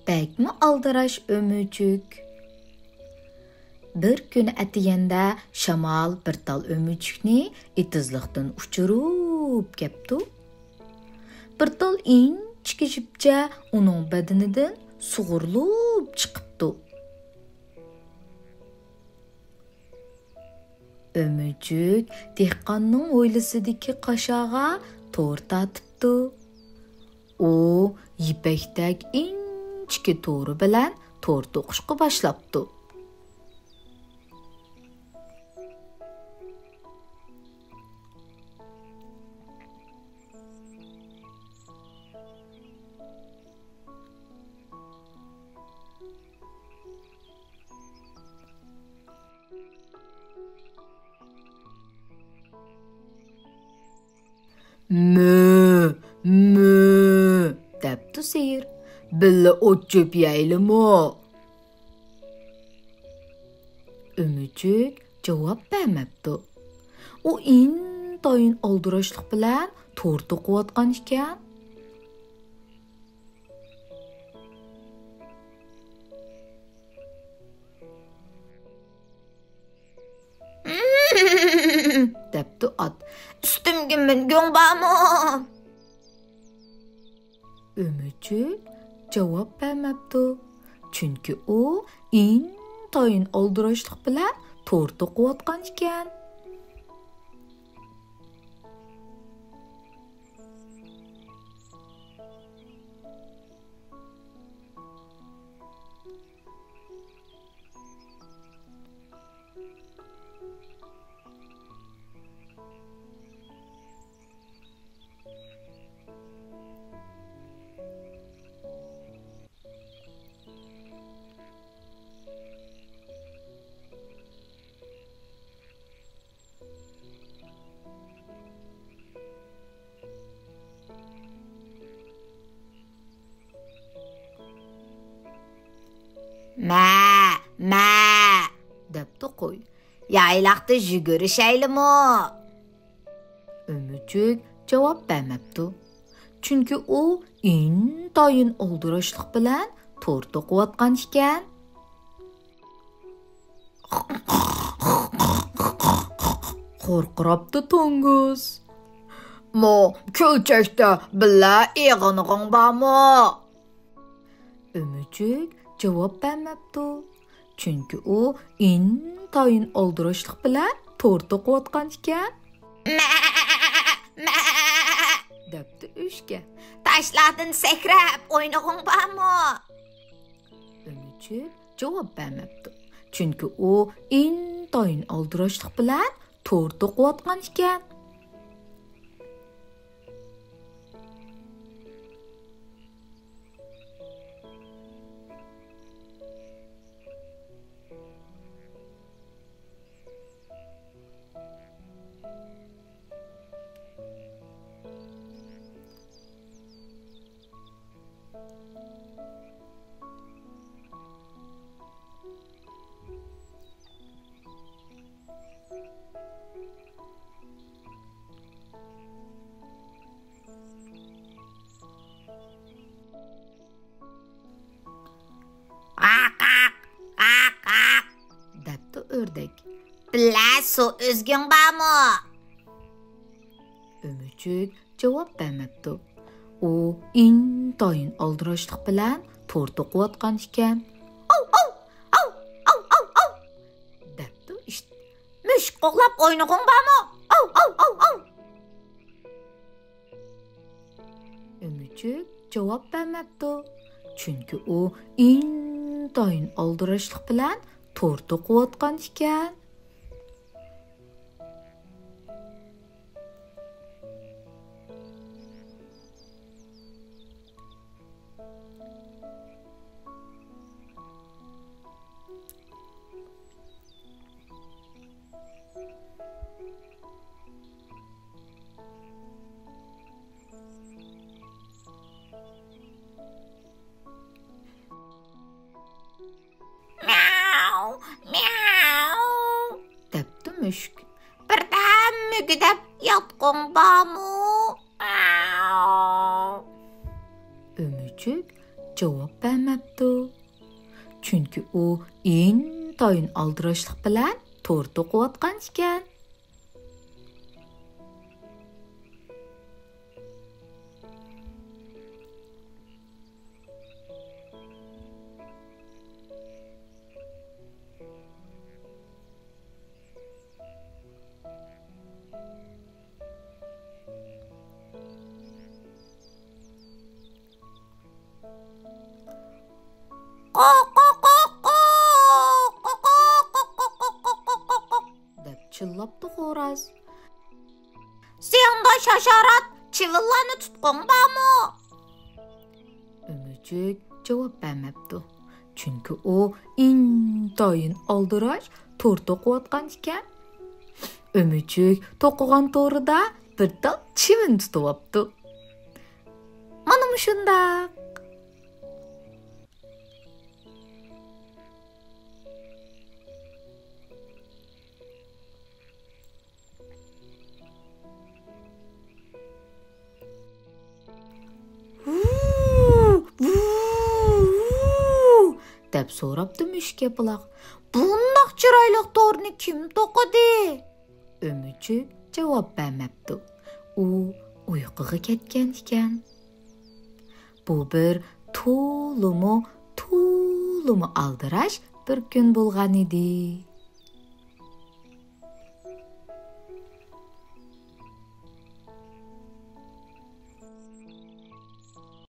Bəkmi aldaraş ömücük. Bir gün ətigəndə şamal bir tal ömücükni etizlikdən uçurup keptu. Bir tal inçiki jipçə onun bədənidən suğurlup çıqıptu. Ömücük dehqanның oylısıdaki qaşağa tor tatıptu. O yipəkdək inçiki toru bilən tor toquşqu başlaptı. Mö, mö, depti seyir. Billa ot jöpyeylim o. Ömücük cevap vermepti. O intayin aldırışlık bilen tortu qovatqan iken. Depti at. Üstümgün gün bağmı? Ömücük cevap vermepti. Çünkü o intayin aldırışlık bilen tortu qovatqan iken. Mə, depti qoy. Yaylaqda jügürüşeylim o. Ömücük cevap vermepti. Çünkü o intayin aldırışlık bilen tortu qovatqan iken. Qorqıraptı Tonguç. Mo, kölçekte billa eğinigin barmı? Ömücük cevap vermepti. Çünkü o intayin aldırışlık bilen tortu qovatqan iken. Depti üçge. Taşlardın sekrep oynağın barmı? Ömücük cevap vermepti. Çünkü o intayin aldırışlık bilen tortu qovatqan iken. Depti ördek. Billa su üzgün barmı? Ömücük cevap vermepti. O intayin aldırışlık bilen tortu qovatqan iken. Depti işte. Müşk qoğlap oynağın barmı? Ömücük cevap vermepti. Çünkü o intayin aldırışlık bilen tortu qovatqan iken. Depti müşk. Birden mügüdep yatqın barmı? Ömücük cevap bermabdi. Çünki u intayin aldırışlıq bilan tor to'qiyotgan ekan. deb chillabdi xo'roz. Senda şaşarat, çivillani tutqun barmı? Ömücük javob bermabdi. Çünki u intayin aldirash tor to'qiyotgan ekan. Ömücük to'qigan torida bir dal chivin tutibdi. Mana shundaq. deb so'rabdi mushuk buloq. Bundoq chiroyli torni kim to'qidi? Ömücük javob bermabdi. U uyquga ketgan ekan. Bu bir to'limi aldirash bir kun bo'lgan edi.